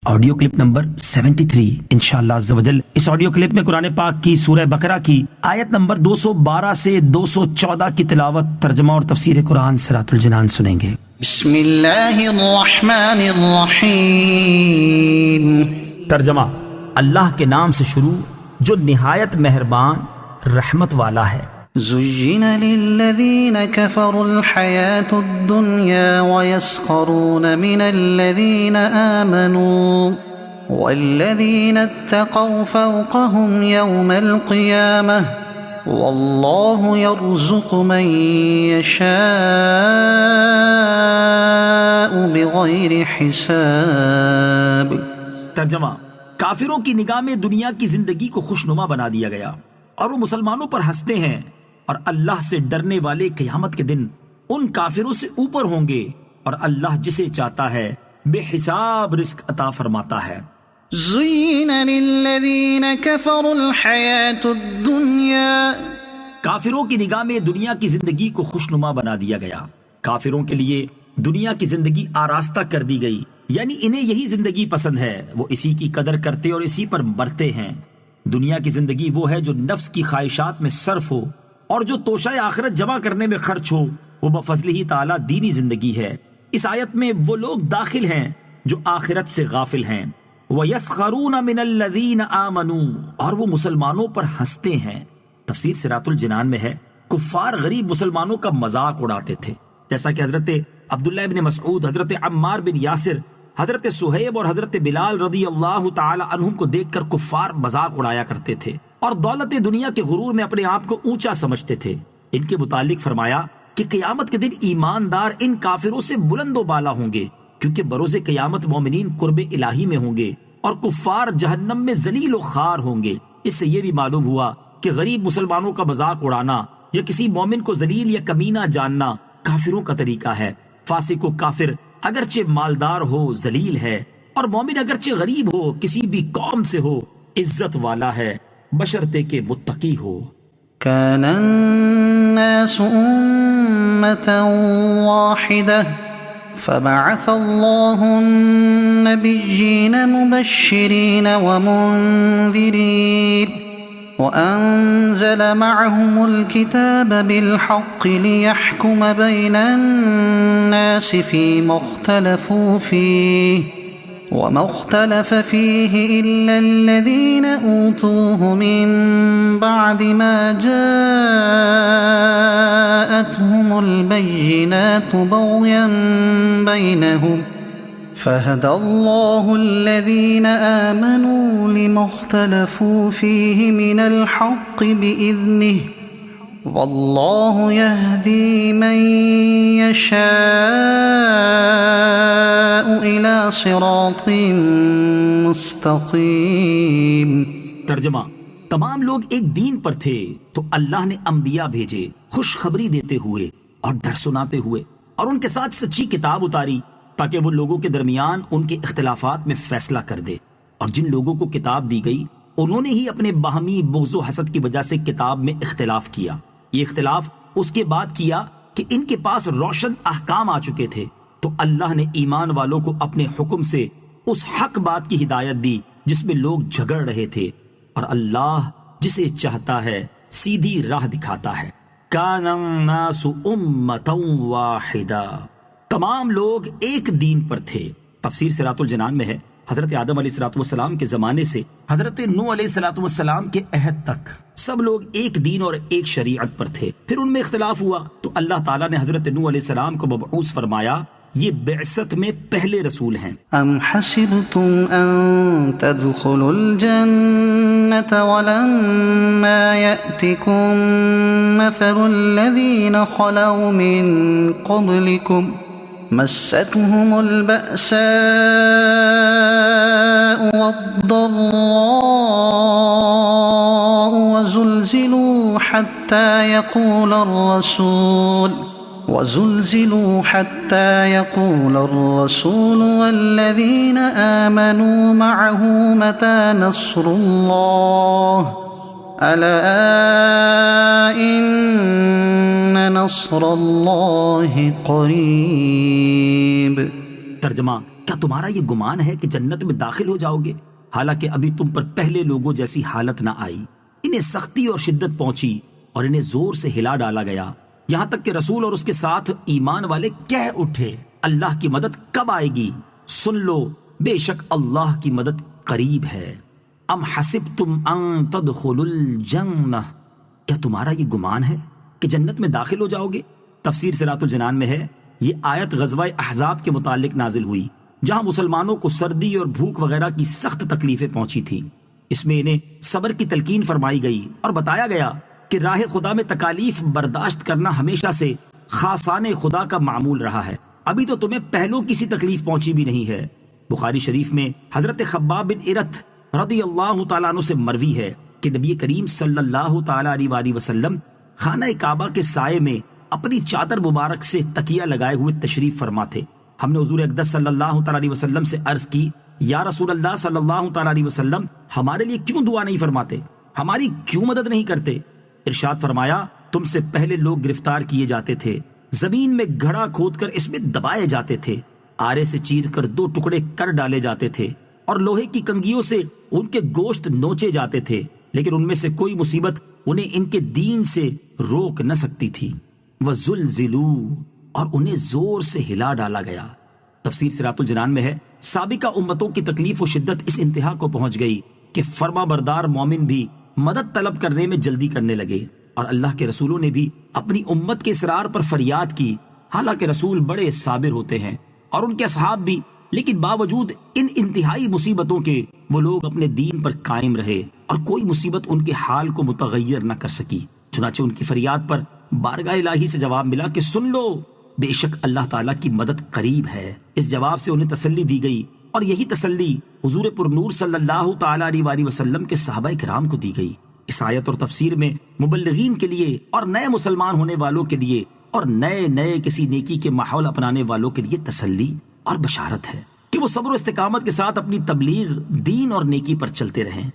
Audio clip number 73 انشاءاللہ عز و جل۔ اس آڈیو کلپ میں قرآن پاک کی سورہ بقرہ کی آیت نمبر 212 سے 214 کی تلاوت، ترجمہ اور تفسیر قرآن صراط الجنان سنیں گے۔ بسم اللہ الرحمن الرحیم۔ ترجمہ: اللہ کے نام سے شروع جو نہایت مہربان رحمت والا ہے۔ زین للذین کفروا الحیاة الدنیا ویسخرون من الذین آمنوا والذین اتقوا فوقهم یوم القیامة واللہ یرزق من یشاء بغیر حساب۔ ترجمہ: کافروں کی نگاہ میں دنیا کی زندگی کو خوشنما بنا دیا گیا اور وہ مسلمانوں پر ہنستے ہیں، اور اللہ سے ڈرنے والے قیامت کے دن ان کافروں سے اوپر ہوں گے، اور اللہ جسے چاہتا ہے بے حساب رزق عطا فرماتا ہے۔ زین للذین کفروا الحیاة الدنیا، کافروں کی نگاہ میں دنیا کی زندگی کو خوشنما بنا دیا گیا۔ کافروں کے لیے دنیا کی زندگی آراستہ کر دی گئی، یعنی انہیں یہی زندگی پسند ہے، وہ اسی کی قدر کرتے اور اسی پر مرتے ہیں۔ دنیا کی زندگی وہ ہے جو نفس کی خواہشات میں صرف ہو اور جو توشہ آخرت جمع کرنے میں خرچ ہو، وہ بفضل ہی تعالی دینی زندگی ہے۔ اس آیت میں وہ لوگ داخل ہیں جو آخرت سے غافل ہیں۔ وَيَسْخَرُونَ مِنَ الَّذِينَ آمَنُوا، اور وہ مسلمانوں پر ہنستے ہیں۔ تفسیر صراط الجنان میں ہے کفار غریب مسلمانوں کا مذاق اڑاتے تھے، جیسا کہ حضرت عبداللہ بن مسعود، حضرت عمار بن یاسر، حضرت صہیب اور حضرت بلال رضی اللہ تعالی عنہم کو دیکھ کر کفار مذاق اڑایا کرتے تھے اور دولت دنیا کے غرور میں اپنے آپ کو اونچا سمجھتے تھے۔ ان کے متعلق فرمایا کہ قیامت کے دن ایماندار ان کافروں سے بلند و بالا ہوں گے، کیونکہ بروز قیامت مومنین قرب الہی میں ہوں گے اور کفار جہنم میں ذلیل و خوار ہوں گے۔ اس سے یہ بھی معلوم ہوا کہ غریب مسلمانوں کا مذاق اڑانا یا کسی مومن کو ذلیل یا کمینہ جاننا کافروں کا طریقہ ہے۔ فاسق و کافر اگرچہ مالدار ہو ذلیل ہے، اور مومن اگرچہ غریب ہو، کسی بھی قوم سے ہو، عزت والا ہے بشرطے کے متقی ہو۔ كان الناس أمة واحدة فبعث الله النبيين مبشرين ومنذرين وأنزل معهم الكتاب بالحق ليحكم بين الناس فيما اختلفوا فيه وما اختلف فيه إلا الذين أوتوه من بعد ما جاءتهم البينات بغيا بينهم فهدى الله الذين آمنوا لما اختلفوا فيه من الحق بإذنه والله يهدي من يشاء إلى صراط مستقيم۔ ترجمہ: تمام لوگ ایک دین پر تھے تو اللہ نے انبیاء بھیجے خوشخبری دیتے ہوئے اور ڈر سناتے ہوئے، اور ان کے ساتھ سچی کتاب اتاری تاکہ وہ لوگوں کے درمیان ان کے اختلافات میں فیصلہ کر دے۔ اور جن لوگوں کو کتاب دی گئی انہوں نے ہی اپنے باہمی بغض و حسد کی وجہ سے کتاب میں اختلاف کیا۔ یہ اختلاف اس کے بعد کیا کہ ان کے پاس روشن احکام آ چکے تھے، تو اللہ نے ایمان والوں کو اپنے حکم سے اس حق بات کی ہدایت دی جس میں لوگ جھگڑ رہے تھے، اور اللہ جسے چاہتا ہے سیدھی راہ دکھاتا ہے۔ کان الناس امۃ واحدہ، تمام لوگ ایک دین پر تھے۔ تفسیر صراط الجنان میں ہے حضرت آدم علیہ السلام کے زمانے سے حضرت نوح علیہ السلام کے عہد تک سب لوگ ایک دین اور ایک شریعت پر تھے۔ پھر ان میں اختلاف ہوا تو اللہ تعالیٰ نے حضرت نوح علیہ السلام کو مبعوث فرمایا۔ یہ بعثت میں پہلے رسول ہیں۔ ام حسبتم ان تدخلوا الجنة ولما يأتكم مثل الذين خلوا من قبلكم مستهم البأساء والضراء وزلزلوا حتى يقول الرسول والذين آمنوا معه متى نصر الله ألا إن نصر الله قريب۔ ترجمہ: کیا تمہارا یہ گمان ہے کہ جنت میں داخل ہو جاؤ گے حالانکہ ابھی تم پر پہلے لوگوں جیسی حالت نہ آئی؟ انہیں سختی اور شدت پہنچی اور انہیں زور سے ہلا ڈالا گیا، یہاں تک کہ رسول اور اس کے ساتھ ایمان والے کہہ اٹھے اللہ کی مدد کب آئے گی؟ سن لو بے شک اللہ کی مدد قریب ہے۔ ام حسبتم ان تدخلوا الجنہ، کیا تمہارا یہ گمان ہے کہ جنت میں داخل ہو جاؤ گے؟ تفسیر صراط الجنان میں ہے یہ آیت غزوہ احزاب کے متعلق نازل ہوئی جہاں مسلمانوں کو سردی اور بھوک وغیرہ کی سخت تکلیفیں پہنچی تھیں۔ اس میں انہیں صبر کی تلقین فرمائی گئی اور بتایا گیا کہ راہ خدا میں تکالیف برداشت کرنا ہمیشہ سے خاصان خدا کا معمول رہا ہے، ابھی تو تمہیں پہلو کسی تکلیف پہنچی بھی نہیں ہے۔ بخاری شریف میں حضرت خباب بن ارت رضی اللہ تعالیٰ عنہ سے مروی ہے کہ نبی کریم صلی اللہ تعالیٰ علیہ وسلم خانہ کعبہ کے سائے میں اپنی چادر مبارک سے تکیہ لگائے ہوئے تشریف فرما تھے۔ ہم نے حضور اقدس صلی اللہ تعالیٰ علیہ وسلم سے عرض کی، یا رسول اللہ صلی اللہ تعالیٰ علیہ وسلم ہمارے لیے کیوں دعا نہیں فرماتے، ہماری کیوں مدد نہیں کرتے؟ ارشاد فرمایا، تم سے پہلے لوگ گرفتار کیے جاتے تھے، زمین میں گھڑا کھود کر اس میں دبائے جاتے تھے، آرے سے چیر کر 2 ٹکڑے کر ڈالے جاتے تھے اور لوہے کی کنگھیوں سے ان کے گوشت نوچے جاتے تھے، لیکن ان میں سے کوئی مصیبت انہیں ان کے دین سے روک نہ سکتی تھی۔ وَزُلْزِلُوا، اور انہیں زور سے ہلا ڈالا گیا۔ تفسیر صراط الجنان میں ہے سابقہ امتوں کی تکلیف و شدت اس انتہا کو پہنچ گئی کہ فرما بردار مومن بھی مدد طلب کرنے میں جلدی کرنے لگے، اور اللہ کے رسولوں نے بھی اپنی امت کے اصرار پر فریاد کی، حالانکہ رسول بڑے صابر ہوتے ہیں اور ان کے اصحاب بھی، لیکن باوجود ان انتہائی مصیبتوں کے وہ لوگ اپنے دین پر قائم رہے اور کوئی مصیبت ان کے حال کو متغیر نہ کر سکی۔ چنانچہ ان کی فریاد پر بارگاہ الہی سے جواب ملا کہ سن لو بے شک اللہ تعالیٰ کی مدد قریب ہے۔ اس جواب سے انہیں تسلی دی گئی اور یہی تسلی حضور پر نور صلی اللہ تعالیٰ علیہ وسلم کے صحابہ کرام کو دی گئی۔ اس آیت اور تفسیر میں مبلغین کے لیے اور نئے مسلمان ہونے والوں کے لیے اور نئے کسی نیکی کے ماحول اپنانے والوں کے لیے تسلی اور بشارت ہے کہ وہ صبر و استقامت کے ساتھ اپنی تبلیغ، دین اور نیکی پر چلتے رہیں۔